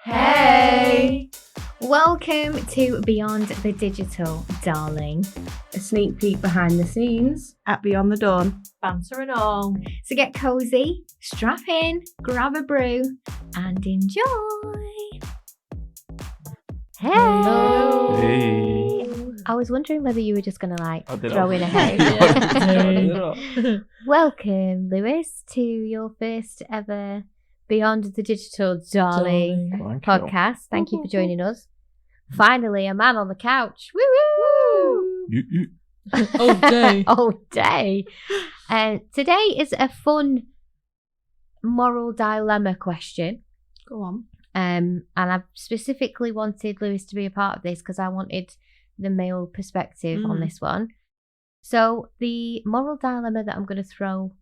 Hey! Welcome to Beyond the Digital, darling. A sneak peek behind the scenes at Beyond the Dawn. Banter and all. So get cozy, strap in, grab a brew, and enjoy. Hey! Hello. Hey. I was wondering whether you were just going to I did throw it. in a hey. Yeah. Welcome, Lewis, to your first ever Beyond the Digital, darling Thank you. podcast. Thank you for joining us. Finally, a man on the couch. Woo! You. All day. All day. Today is a fun moral dilemma question. Go on. And I specifically wanted Lewis to be a part of this because I wanted the male perspective on this one. So the moral dilemma that I'm going to throw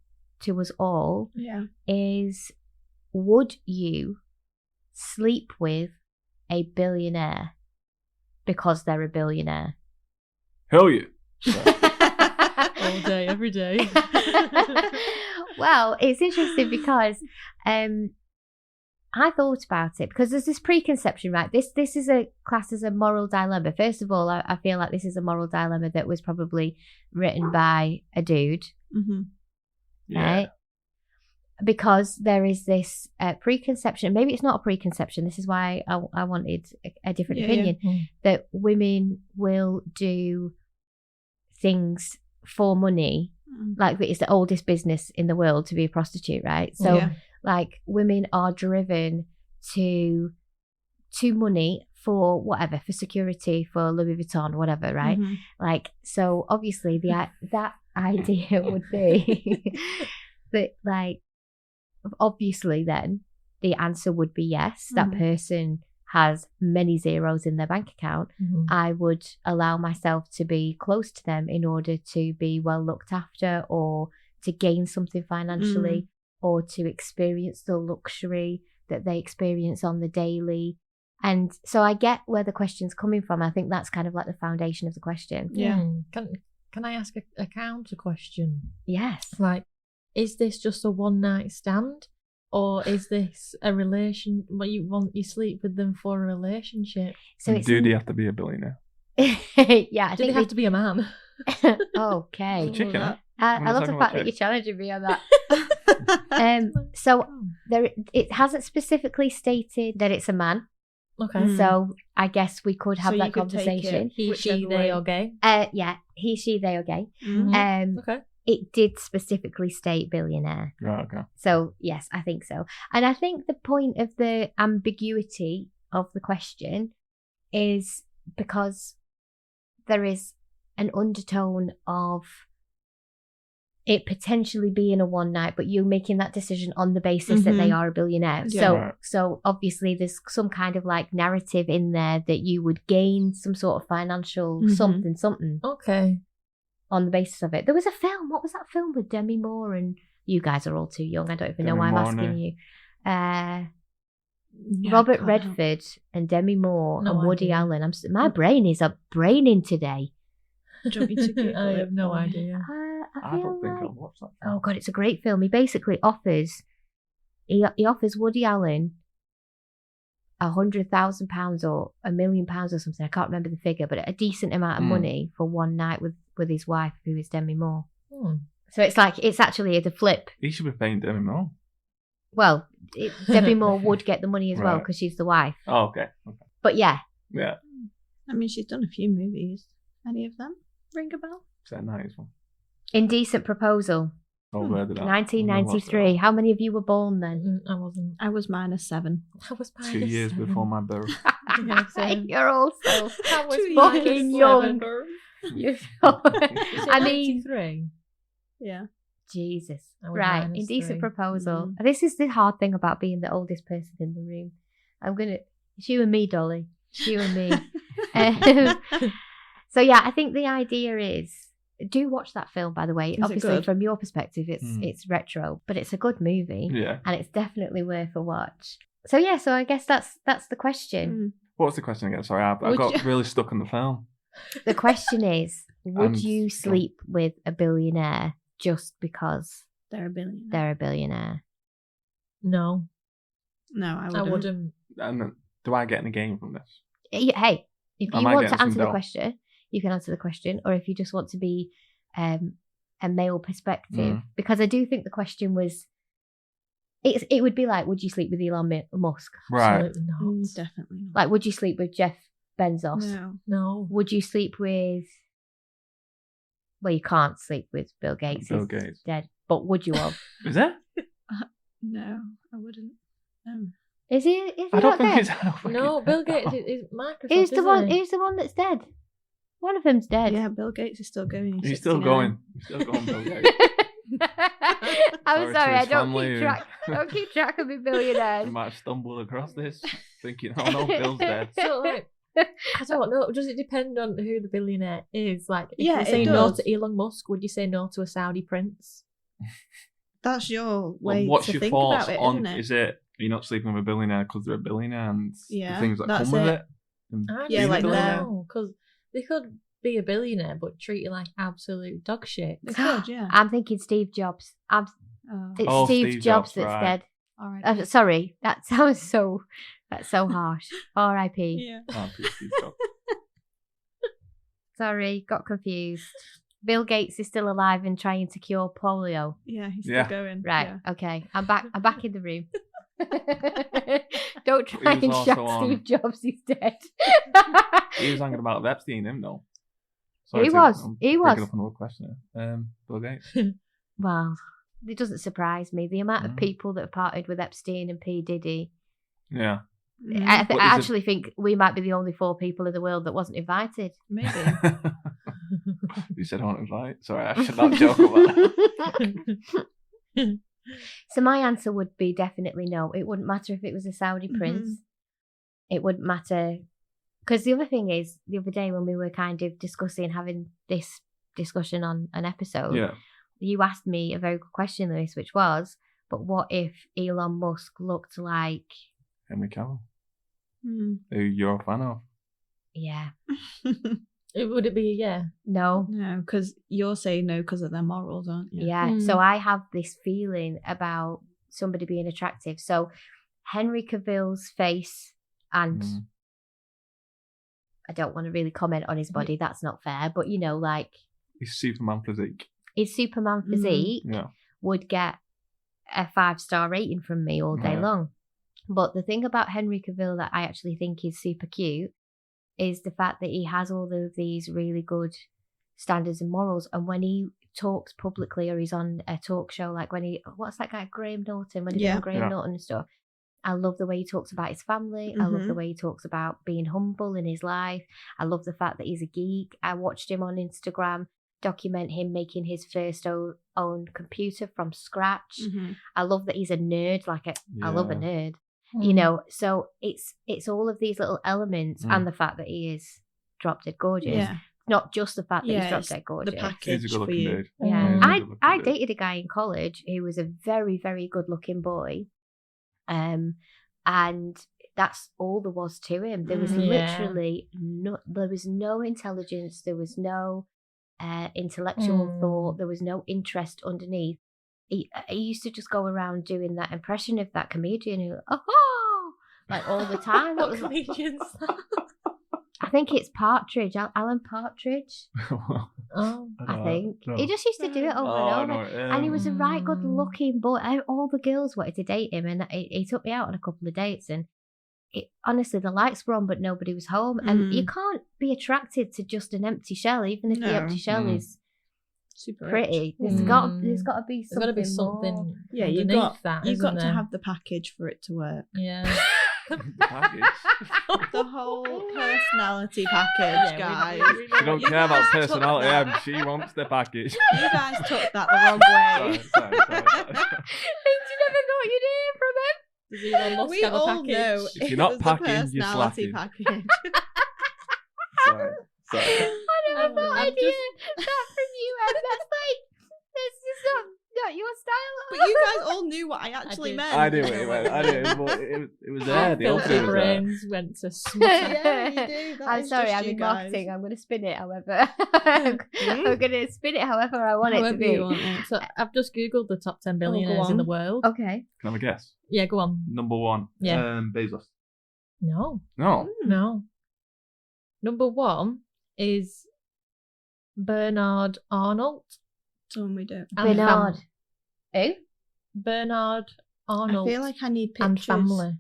to us all is, would you sleep with a billionaire because they're a billionaire? Hell yeah. All day, every day. Well, it's interesting because I thought about it because there's this preconception, right? This is a class as a moral dilemma. First of all, I feel like this is a moral dilemma that was probably written by a dude, right? Because there is this preconception. Maybe it's not a preconception. This is why I wanted a different opinion. That women will do things for money, like it's the oldest business in the world to be a prostitute, right? So, like, women are driven to money for whatever, for security, for Louis Vuitton, whatever, right? Like, so obviously that idea would be that, like, obviously then the answer would be yes, that person has many zeros in their bank account. I would allow myself to be close to them in order to be well looked after, or to gain something financially, or to experience the luxury that they experience on the daily. And so I get where the question's coming from. I think that's kind of like the foundation of the question. Can I ask a counter question? Yes. Like, is this just a one night stand, or is this a relation? What you sleep with them for a relationship? So it's Do they have to be a billionaire? yeah, I Do think they have to be a man? Okay. It's a chicken, huh? I love the talking fact about that you're challenging me on that. So it hasn't specifically stated that it's a man. Okay. So I guess we could have So that you could take conversation. He, she, whichever they, way. or gay? Yeah, he, she, they, or gay. Okay. It did specifically state billionaire. Right, okay. So yes, I think so. And I think the point of the ambiguity of the question is because there is an undertone of it potentially being a one night, but you making that decision on the basis that they are a billionaire. Yeah. So, Right. so obviously there's some kind of like narrative in there that you would gain some sort of financial something Okay. on the basis of it. There was a film. What was that film with Demi Moore? And you guys are all too young. I don't even know Demi why I'm Moore, asking no. you. Robert Redford and Demi Moore No and Woody idea. Allen. My brain is up braining today. Do you want me to Google I it have no for you? idea. I I feel don't think like... I'll watch that. Oh God, it's a great film. He basically offers Woody Allen £100,000 or £1 million or something. I can't remember the figure, but a decent amount of money for one night with his wife, who is Demi Moore. So it's actually the flip. He should be paying Demi Moore. Well, Demi Moore would get the money as well Right. because she's the wife. Oh, okay. But yeah, Yeah. I mean, she's done a few movies. Any of them ring a bell? Is that a nice one? Indecent Proposal, Oh, where did I? 1993. How many of you were born then? I wasn't. I was -7. I was 2 years before my birth. Yeah, same. You're also I was fucking young. You're so... I mean, 93. Yeah. Jesus. I was Right, -3. Indecent Proposal. This is the hard thing about being the oldest person in the room. It's you and me, Dolly. It's you and me. So yeah, I think the idea is, do watch that film, by the way. Is it Obviously, good? from your perspective, it's retro, but it's a good movie. Yeah. And it's definitely worth a watch. So yeah, so I guess that's the question. What was the question again? Sorry, I Would got you- really stuck on the film. The question is, would And- you sleep with a billionaire just because They're a billionaire. they're a billionaire? No, No, I I wouldn't. wouldn't. And do I get any gain from this? Hey, if you Am I want getting to answer some the dough? question, you can answer the question, or if you just want to be a male perspective, because I do think the question was, it would be like, would you sleep with Elon Musk? Right. Absolutely not. Definitely not. Like, would you sleep with Jeff Bezos? No. No. Would you sleep with? Well, you can't sleep with Bill Gates. Bill He's Gates. dead. But would you have? Is it? No, I wouldn't. No. Is he? Is he I don't not think dead? it's. I don't think No, it's- Bill Gates is Microsoft. Who's the isn't one? he? Who's the one that's dead? One of them's dead. Yeah, Bill Gates is still going. He's still 69. going. He's still going, Bill Gates. I'm Sorry to sorry, I his don't family keep who- track. I don't keep track of my I billionaires. might have stumbled across this, thinking, "Oh no, Bill's dead." So like, I don't know. Does it depend on who the billionaire is? Like, if Yeah, you it say no does. to Elon Musk, would you say no to a Saudi prince? That's your Well, way what's to your think thoughts about it, on? isn't it? Is it you're not sleeping with a billionaire because they're a billionaire and Yeah, the things that that's come with it. it? And I Yeah, don't like that. know, because they could be a billionaire but treat you like absolute dog shit. They could, yeah. I'm thinking Steve Jobs. It's Oh, Steve, Steve Jobs Jobs, that's right. dead. All right. Sorry, that sounds so. That's so harsh. R.I.P. Yeah. Oh, Steve Jobs. Sorry, got confused. Bill Gates is still alive and trying to cure polio. Yeah, he's Yeah. still going. Right. Yeah. Okay. I'm back. I'm back in the room. Don't try He was and shock also on- Steve Jobs. He's dead. He was hanging about with Epstein, him though. He was. I'm He picking was. up another question. Bill Gates. Well, it doesn't surprise me. The amount of Mm. people that have parted with Epstein and P. Diddy. Yeah. I What is it- actually think we might be the only 4 people in the world that wasn't invited. Maybe. You said I want to invite. Sorry, I should not joke about that. So my answer would be definitely no. It wouldn't matter if it was a Saudi prince. It wouldn't matter. Because the other thing is, the other day when we were kind of discussing, having this discussion on an episode, Yeah. you asked me a very good question, Lewis, which was, but what if Elon Musk looked like, Henry Cavill, Hmm. who you're a fan of. yeah, Would it be a yeah? no, No, because you're saying no because of their morals, aren't you? yeah. Mm. So I have this feeling about somebody being attractive. So Henry Cavill's face, and Mm. I don't want to really comment on his body, that's not fair, but you know, like He's Superman physique. his Superman physique Yeah. would get a 5-star rating from me all day Right. long. But the thing about Henry Cavill that I actually think is super cute is the fact that he has all of these really good standards and morals. And when he talks publicly or he's on a talk show, like what's that guy, Graham Norton, when he's Yeah. on Graham Yeah. Norton and stuff, I love the way he talks about his family. I love Mhm. the way he talks about being humble in his life. I love the fact that he's a geek. I watched him on Instagram document him making his first own computer from scratch. Mhm. I love that he's a nerd. I love a Yeah. nerd. Mm. You know, so it's all of these little elements and the fact that he is drop dead gorgeous. Yeah. Not just the fact that Yeah, he's drop it's dead the gorgeous. package. He's a good for looking you. dude. Yeah, Mm. he's a I good-looking dude. dated a guy in college who was a very, very good looking boy, and that's all there was to him. There was Mm. literally there was no intelligence, there was no intellectual thought, there was no interest underneath. He used to just go around doing that impression of that comedian who, like all the time. That What was, comedians? I think it's Partridge, Alan Partridge. Oh, I think no. he just used to do it over Oh, and no, over. And he was a right good Mm. looking boy. All the girls wanted to date him, and he took me out on a couple of dates. And honestly, the lights were on, but nobody was home. And you can't be attracted to just an empty shell, even if the No. empty shell Mm. is Super pretty. rich. There's Mm. got to be there's got to be something. something. Yeah, you've underneath got that. you've isn't got to there? have the package for it to work. Yeah. Package. The whole personality package, Yeah, we- guys. we know She don't what you care about guys took personality, that. she wants the package. You guys took that the wrong way. Sorry. Things you never thought you'd hear from him. Does Elon Musk We have a all package? know If it you're not was the packing, you're personality slacking. package. Sorry. I never thought I'm I'd just- hear that from you, Em. That's just not that your style? But you guys all knew what I actually did. meant. I do. But it was there. The Filthy opening was there. brains went to smut. Yeah, you do. That I'm is sorry, just I'm you in guys. marketing. I'm going to spin it however. I'm going to spin it however I want it to However be. you want it. So I've just googled the top 10 billionaires in on. the world. Okay. Can I have a guess? Yeah, go on. Number 1. Yeah. Bezos. No, No. no. Number 1 is Bernard Arnault. Someone we don't. And Bernard. Who? Bernard Arnault I feel like I need pictures. and family.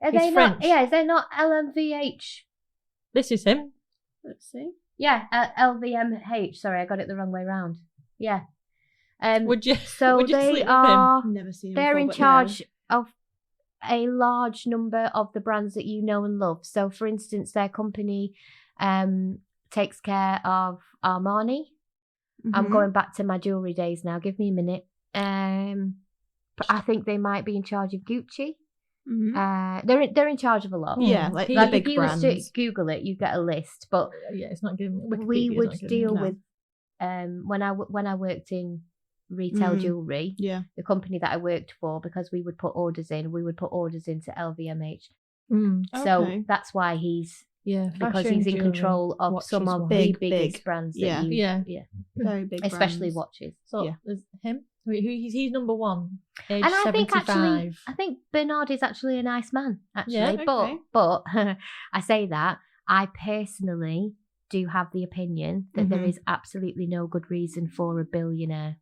Are He's they French. not? Yeah, is they not LMVH? This is him. Let's see. Yeah, LVMH. Sorry, I got it the wrong way round. Yeah. Would you? So would you they sleep are. Never seen him They're before, in but charge of a large number of the brands that you know and love. So, for instance, their company takes care of Armani. No. I'm Mhm. going back to my jewelry days now. Give me a minute. But I think they might be in charge of Gucci. Mhm. They're in charge of a lot. Yeah, like the Like big if you was brands. to Google it, you get a list. But Yeah, it's not giving. we Wikipedia's would not giving deal me. with when I worked in retail jewelry. Yeah. The company that I worked for, because we would put orders into LVMH. So Okay. that's why he's Yeah, because fashion, he's in jewellery, control of watches, some of big, the biggest big. brands Yeah. that you Yeah. Very big especially brands. watches. So Yeah. there's him. He's number 1. Age And I 75. think I think Bernard is actually a nice man, actually. Yeah, okay. But I say that I personally do have the opinion that there Mhm. is absolutely no good reason for a billionaire.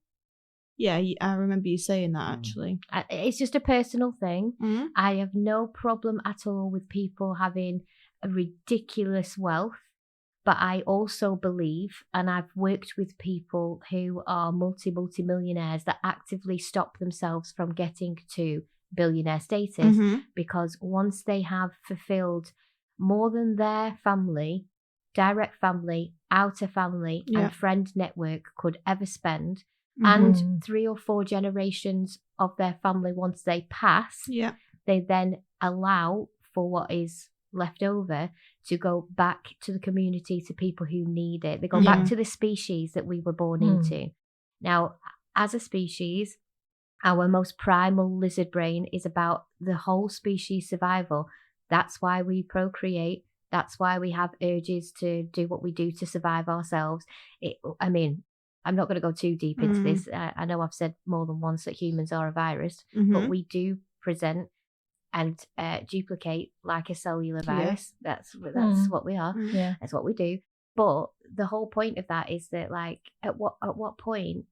Yeah, I remember you saying that actually. It's just a personal thing. Mhm. I have no problem at all with people having a ridiculous wealth, but I also believe, and I've worked with people who are multi-millionaires that actively stop themselves from getting to billionaire status Mhm. because once they have fulfilled more than their family, direct family, outer family, Yeah. and friend network could ever spend, Mhm. and 3 or 4 generations of their family once they pass, Yeah. they then allow for what is left over to go back to the community, to people who need it. They go Yeah. back to the species that we were born into. Now, as a species, our most primal lizard brain is about the whole species survival. That's why we procreate. That's why we have urges to do what we do to survive ourselves. I'm not going to go too deep into this. I know I've said more than once that humans are a virus, but we do present and duplicate like a cellular virus. That's what we are. Yeah. That's what we do. But the whole point of that is that, like, at what point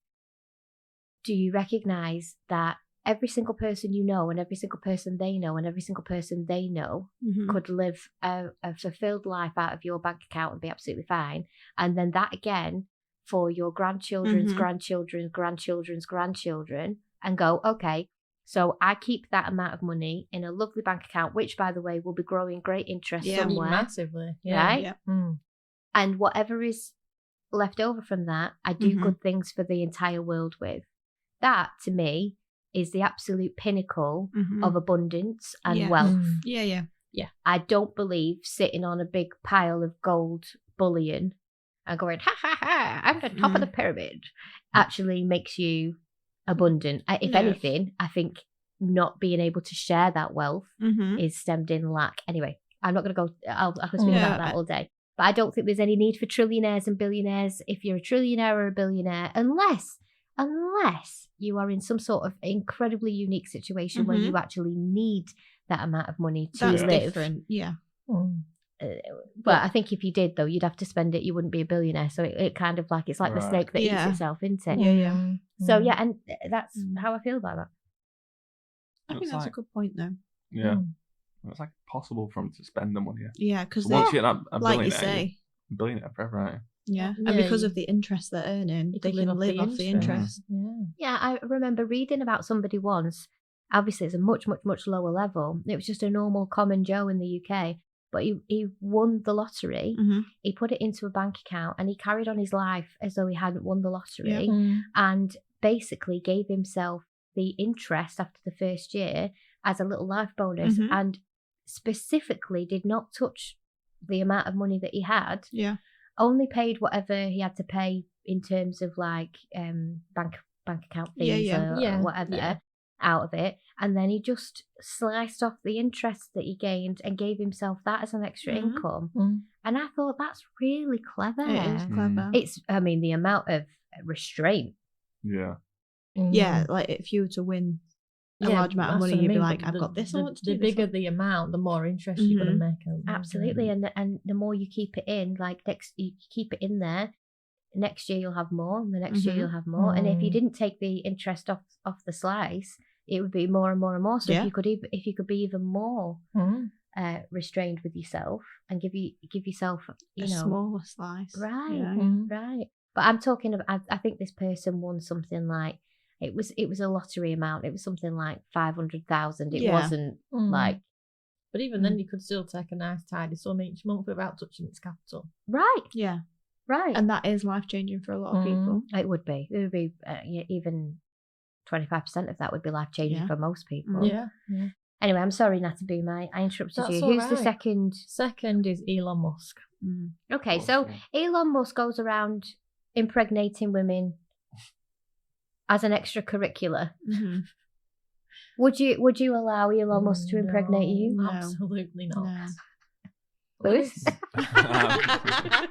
do you recognize that every single person you know and every single person they know and every single person they know could live a fulfilled life out of your bank account and be absolutely fine, and then that again for your grandchildren's grandchildren's grandchildren, and go, okay, so I keep that amount of money in a lovely bank account, which, by the way, will be growing great interest somewhere. Massively. Yeah. Right? Yeah. And whatever is left over from that, I do good things for the entire world with. That, to me, is the absolute pinnacle of abundance and wealth. Yeah. I don't believe sitting on a big pile of gold bullion and going, ha ha ha, I'm the top of the pyramid, actually makes you abundant. If anything, I think not being able to share that wealth is stemmed in lack. Anyway, I'm not going to go, I can speak about that all day. But I don't think there's any need for trillionaires and billionaires if you're a trillionaire or a billionaire, unless you are in some sort of incredibly unique situation where you actually need that amount of money to That's live. different. Yeah. But I think if you did, though, you'd have to spend it. You wouldn't be a billionaire. So it kind of like, it's like the snake that eats itself, isn't it? Yeah. So yeah, and that's how I feel about that. I think that's a good point, though. Yeah. It's like possible for them to spend the money. Yeah, because once you get a like you billionaire, say, you're a billionaire forever, aren't you? Yeah, and because of the interest they're earning, they can live off the interest. Yeah, I remember reading about somebody once. Obviously, it's a much, much, much lower level. It was just a normal common Joe in the UK. But he won the lottery. He put it into a bank account and he carried on his life as though he hadn't won the lottery, and basically gave himself the interest after the first year as a little life bonus, and specifically did not touch the amount of money that he had. Yeah. Only paid whatever he had to pay in terms of like bank bank account fees or whatever out of it. And then he just sliced off the interest that he gained and gave himself that as an extra income. And I thought that's really clever. It is clever. It's, I mean, the amount of restraint. Yeah. Yeah, like if you were to win a large amount of money, you'd be like, I've got this. The bigger the amount, the more interest you're going to make. Absolutely. And the more you keep it in, like you keep it in there, next year you'll have more, and the next year you'll have more. And if you didn't take the interest off the slice, it would be more and more and more. So if you could be even more restrained with yourself and give yourself a smaller slice, right. But I'm talking about. I think this person won something like it was a lottery amount. It was something like 500,000. It wasn't like. But even then, you could still take a nice tidy sum each month without touching its capital. Right. Yeah. Right. And that is life changing for a lot of people. It would be. It would be even 25% of that would be life changing for most people. Yeah. Anyway, I'm sorry, Nataboom. I interrupted That's you. all Who's right. the second? Second is Elon Musk. Okay, so Elon Musk goes around impregnating women as an extracurricular. Would you allow Elon Musk to impregnate you? No, absolutely not. No. Lewis? I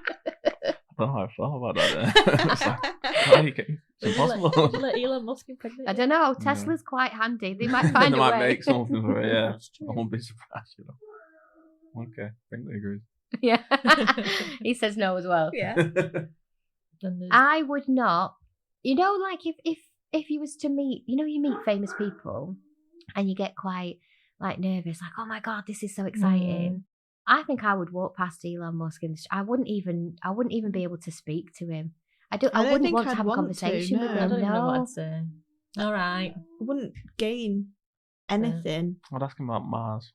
don't know how I felt about that. It's impossible. Would you let Elon Musk impregnate I you? don't know. Tesla's quite handy. They might find they a might way. make something for it, yeah. That's true. I won't be surprised, Okay, I think they agree. Yeah. He says no as well. Yeah. I would not. Like if you was to meet, you meet famous people and you get quite like nervous, like, oh my God, this is so exciting. I think I would walk past Elon Musk and I wouldn't even be able to speak to him. I wouldn't want to have a conversation with him. I don't even know what I'd say. All right. I wouldn't gain anything. I'd ask him about Mars.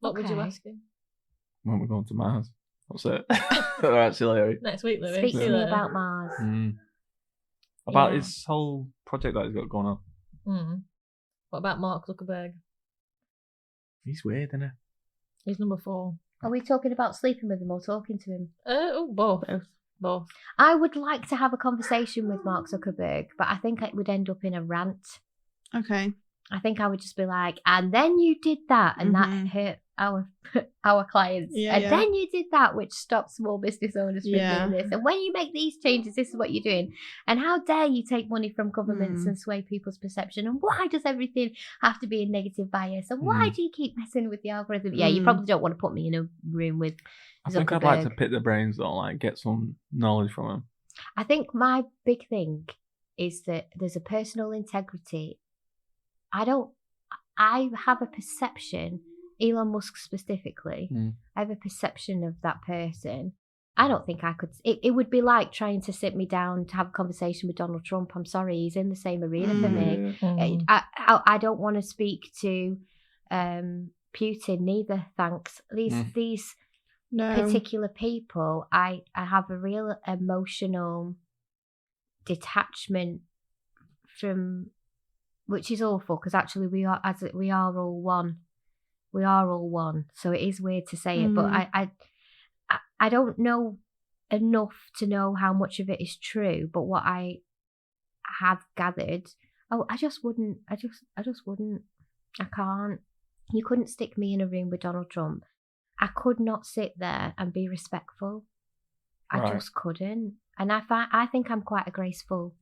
What would you ask him? When we're going to Mars. That's it. All right, see you later. Next week, Louis. Speak to me about Mars. About his whole project that he's got going on. What about Mark Zuckerberg? He's weird, isn't he? He's number 4. Are we talking about sleeping with him or talking to him? Both. I would like to have a conversation with Mark Zuckerberg, but I think it would end up in a rant. Okay. I think I would just be like, and then you did that, and that hurt our clients. Then you did that, which stops small business owners from doing this. And when you make these changes, this is what you're doing. And how dare you take money from governments and sway people's perception? And why does everything have to be a negative bias? And why do you keep messing with the algorithm? Yeah, you probably don't want to put me in a room with Zuckerberg. I think I'd like to pick their brains though, like get some knowledge from him. I think my big thing is that there's a personal integrity. I have a perception, Elon Musk specifically, I have a perception of that person. I don't think I could. It would be like trying to sit me down to have a conversation with Donald Trump. I'm sorry, he's in the same arena for me. I don't want to speak to Putin neither, thanks. These particular people, I have a real emotional detachment from, which is awful because actually we are all one. We are all one. So it is weird to say it, but I don't know enough to know how much of it is true. But what I have gathered, I just wouldn't. I just wouldn't. I can't. You couldn't stick me in a room with Donald Trump. I could not sit there and be respectful. I just couldn't. And I think I'm quite a graceful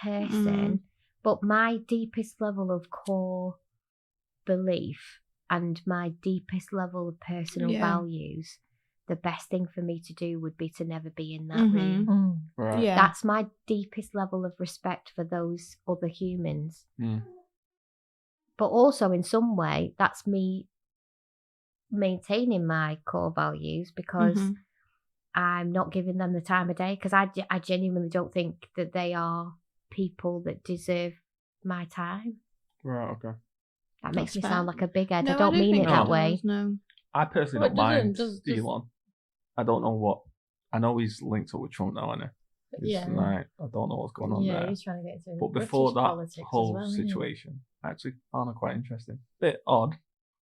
person. But my deepest level of core belief and my deepest level of personal values, the best thing for me to do would be to never be in that room. Right. Yeah. That's my deepest level of respect for those other humans. But also in some way, that's me maintaining my core values because I'm not giving them the time of day, because I genuinely don't think that they are people that deserve my time. Right, okay. That makes me fair. sound like a big head. No, I don't mean it that way. No. I personally don't mind Elon. I don't know what. I know he's linked up with Trump now, isn't he? Like, I don't know what's going on there. Yeah, he's trying to get into But before that whole situation, I actually found it quite interesting. Bit odd.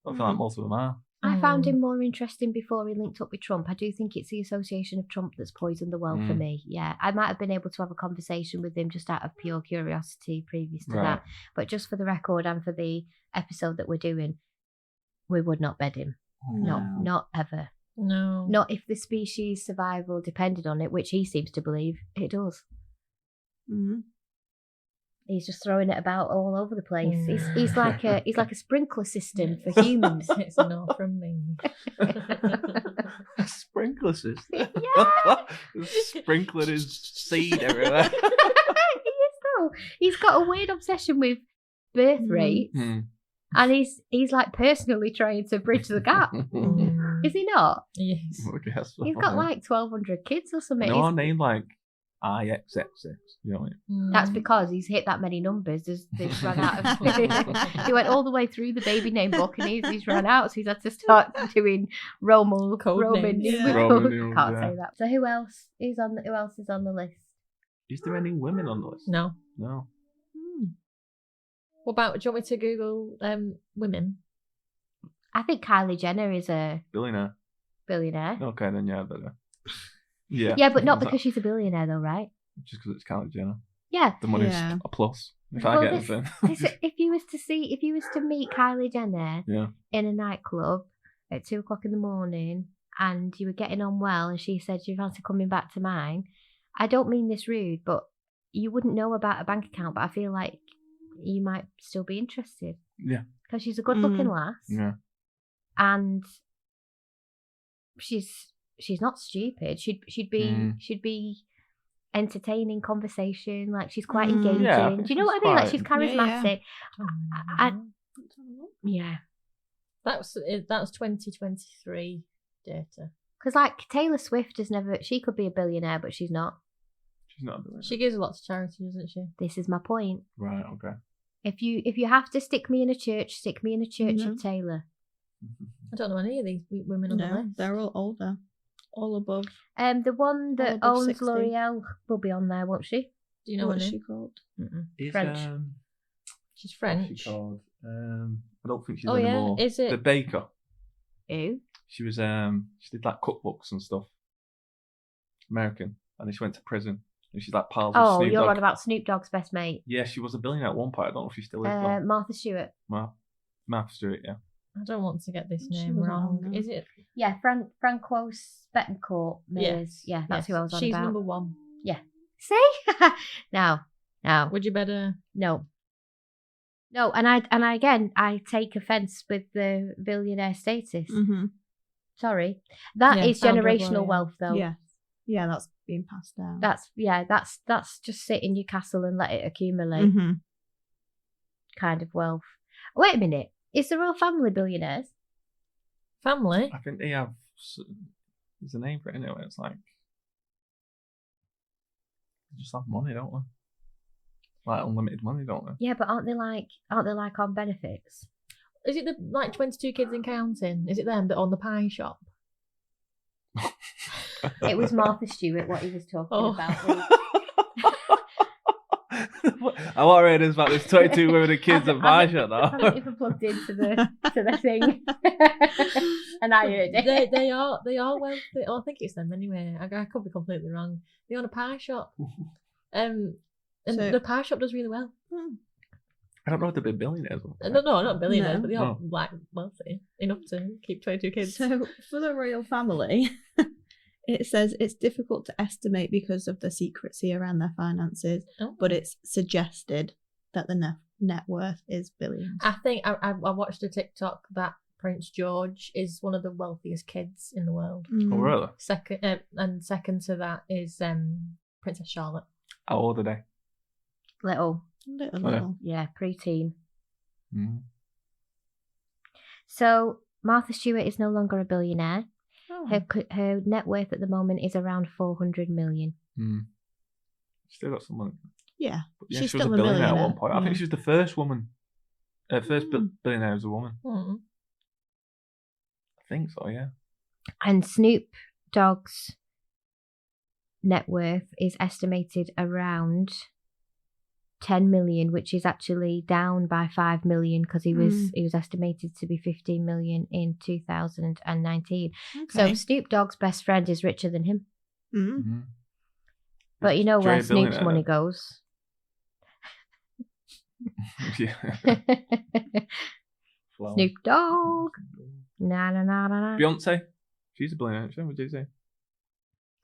I feel like most of them are. I found him more interesting before he linked up with Trump. I do think it's the association of Trump that's poisoned the well for me. Yeah, I might have been able to have a conversation with him just out of pure curiosity previous to that. But just for the record and for the episode that we're doing, we would not bed him. No. Not ever. No. Not if the species' survival depended on it, which he seems to believe it does. Mm-hmm. He's just throwing it about all over the place. He's like a sprinkler system for humans. It's a no from me. A sprinkler system. Yeah. Sprinkling his seed everywhere. He is though. He's got a weird obsession with birth rates, and he's like personally trying to bridge the gap. Is he not? Yes. I guess so. He's got like 1,200 kids or something. No, I named like IXXX. You know what I mean? That's because he's hit that many numbers. They've run out of. He went all the way through the baby name book and he's run out, so he's had to start doing Roman numerals. Can't say that. So who else is on the list? Is there any women on the list? No. What about? Do you want me to Google women? I think Kylie Jenner is a billionaire. Okay, then yeah, better. Yeah, but not because she's a billionaire, though, right? Just because it's Kylie Jenner. Yeah, the money's a plus. If I get anything. If you was to meet Kylie Jenner in a nightclub at 2:00 in the morning, and you were getting on well, and she said you fancy coming back to mine, I don't mean this rude, but you wouldn't know about a bank account, but I feel like you might still be interested. Yeah, because she's a good-looking lass. Yeah, and she's not stupid. She'd be entertaining conversation. Like she's quite engaging. Yeah, do you know what I mean? Like she's charismatic. Yeah. That's 2023 data. Because like Taylor Swift has never. She could be a billionaire, but she's not. She's not a billionaire. She gives a lot to charity, doesn't she? This is my point. Right. Okay. If you have to stick me in a church of Taylor. I don't know any of these women on the list. They're all older. All above. The one that owns 60. L'Oreal will be on there, won't she? Do you know what is she called? French. She's French. What's she called? I don't think she's anymore. Is it the baker? Who? She was she did like cookbooks and stuff. American, and then she went to prison. And she's like pals with Snoop Dogg. You're on about Snoop Dogg's best mate. Yeah, she was a billionaire at one point. I don't know if she still is. Though. Martha Stewart. Martha Stewart, yeah. I don't want to get this name wrong. Is it? Yeah, Francois Bettencourt. Yeah, that's who I was on She's about. number one. Yeah. See? Now. Would you better? No, and I take offence with the billionaire status. Mm-hmm. Sorry, that is generational wealth, though. Yeah, that's being passed down. That's just sit in your castle and let it accumulate. Kind of wealth. Wait a minute. Is the royal family billionaires? Family? I think they have. There's a name for it anyway. It's like they just have money, don't they? Like unlimited money, don't they? Yeah, but aren't they like on benefits? Is it the 22 kids and counting? Is it them that own the pie shop? It was Martha Stewart what he was talking about. I want to read this about this 22 women and kids at pie shop now. I haven't even plugged into the thing, and I heard it. They are wealthy. I think it's them anyway. I could be completely wrong. They own a pie shop, and the pie shop does really well. I don't know if they've been billionaires. No, not billionaires, but they are like wealthy enough to keep 22 kids. So for the royal family, it says it's difficult to estimate because of the secrecy around their finances, but it's suggested that the net worth is billions. I think I watched a TikTok that Prince George is one of the wealthiest kids in the world. Oh, really? Second to that is Princess Charlotte. How old are they? Little. Yeah, preteen. So Martha Stewart is no longer a billionaire. Her net worth at the moment is around 400 million. Still got some money. Yeah, she was a billionaire at one point. I think she was the first woman. First billionaire as a woman. I think so, yeah. And Snoop Dogg's net worth is estimated around 10 million, which is actually down by 5 million because he was estimated to be 15 million in 2019. Okay. So Snoop Dogg's best friend is richer than him. Mm-hmm. But you know Dre where Snoop's billionaire, money then? goes. Yeah. Flower. Snoop Dogg. Nah. Beyonce. She's a billionaire, isn't she? What did you say?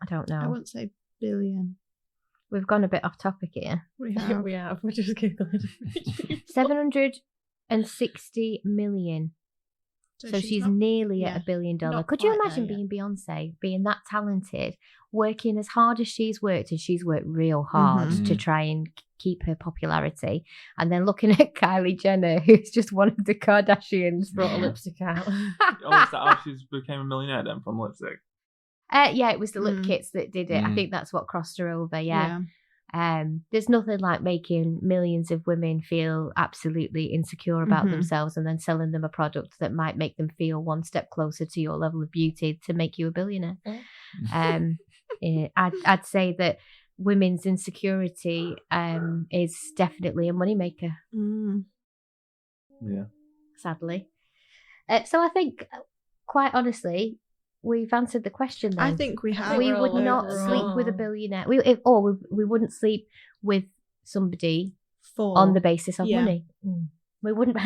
I don't know. I wouldn't say billion. We've gone a bit off topic here. We have. We have. We're just Googling. 760 million. So she's not- nearly yeah, at $1 billion. not Could you quite imagine there yet. being Beyonce, being that talented, working as hard as she's worked, and she's worked real hard Mhm. to try and keep her popularity, and then looking at Kylie Jenner, who's just one of the Kardashians. Brought a lipstick out. Oh, is that how she became a millionaire then from lipstick? Yeah, it was the lip Mm. kits that did it. I Mm. think that's what crossed her over. Yeah. There's nothing like making millions of women feel absolutely insecure about Mhm. themselves and then selling them a product that might make them feel one step closer to your level of beauty to make you a billionaire. Yeah, I'd say that women's insecurity is definitely a moneymaker, Mm. Yeah. sadly. So I think, quite honestly, we've answered the question then. I think we have. We we're would all not over sleep with a all. billionaire. We wouldn't sleep with somebody For on the basis of yeah. money. Mm. We wouldn't.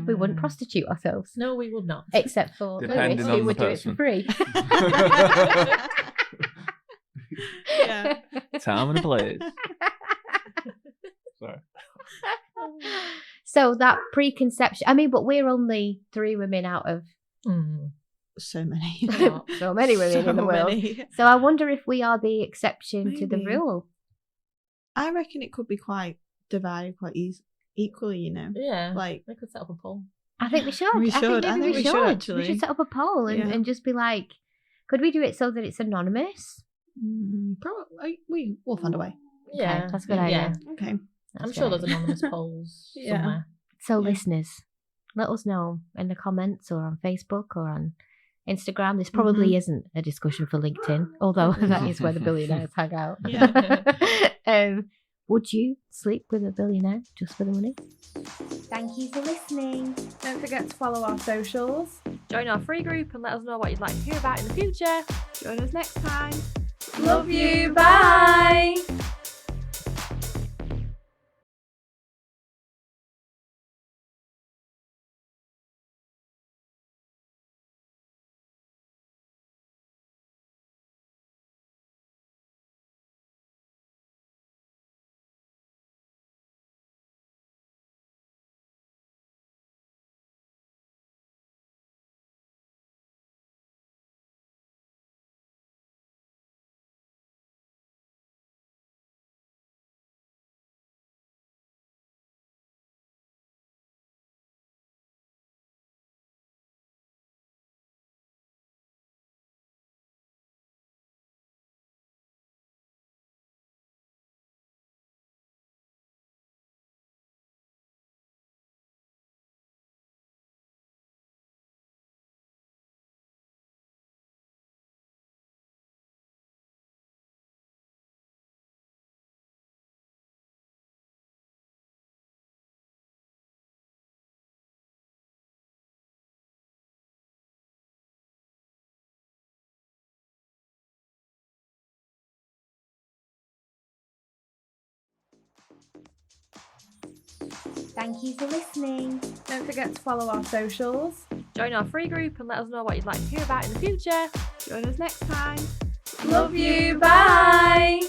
We wouldn't prostitute ourselves, No, we would not. except for Depending Lewis, on who the would do it for person. free. Yeah. Time and a place. Sorry. So that preconception. I mean, but we're only 3 women out of Mm. So many. so many women in the So world. many. So I wonder if we are the exception to the Maybe. rule. I reckon it could be quite divided quite equally, you know. Yeah. Like, we could set up a poll. I think we should. We I should. think I maybe think we we should, should. We actually. should set up a poll Yeah. and just be like, could we do it so that it's anonymous? probably we'll find a way. Yeah. that's a good yeah. idea. Okay. I'm That's sure good. there's anonymous polls Yeah. somewhere. So Yeah. listeners, let us know in the comments or on Facebook or on Instagram. This probably Mhm. isn't a discussion for LinkedIn, although that is where the billionaires hang out. Yeah. Would you sleep with a billionaire just for the money? Thank you for listening. Don't forget to follow our socials. Join our free group and let us know what you'd like to hear about in the future. Join us next time. Love you. Bye. Thank you for listening. Don't forget to follow our socials. Join our free group and let us know what you'd like to hear about in the future. Join us next time. Love you. Bye.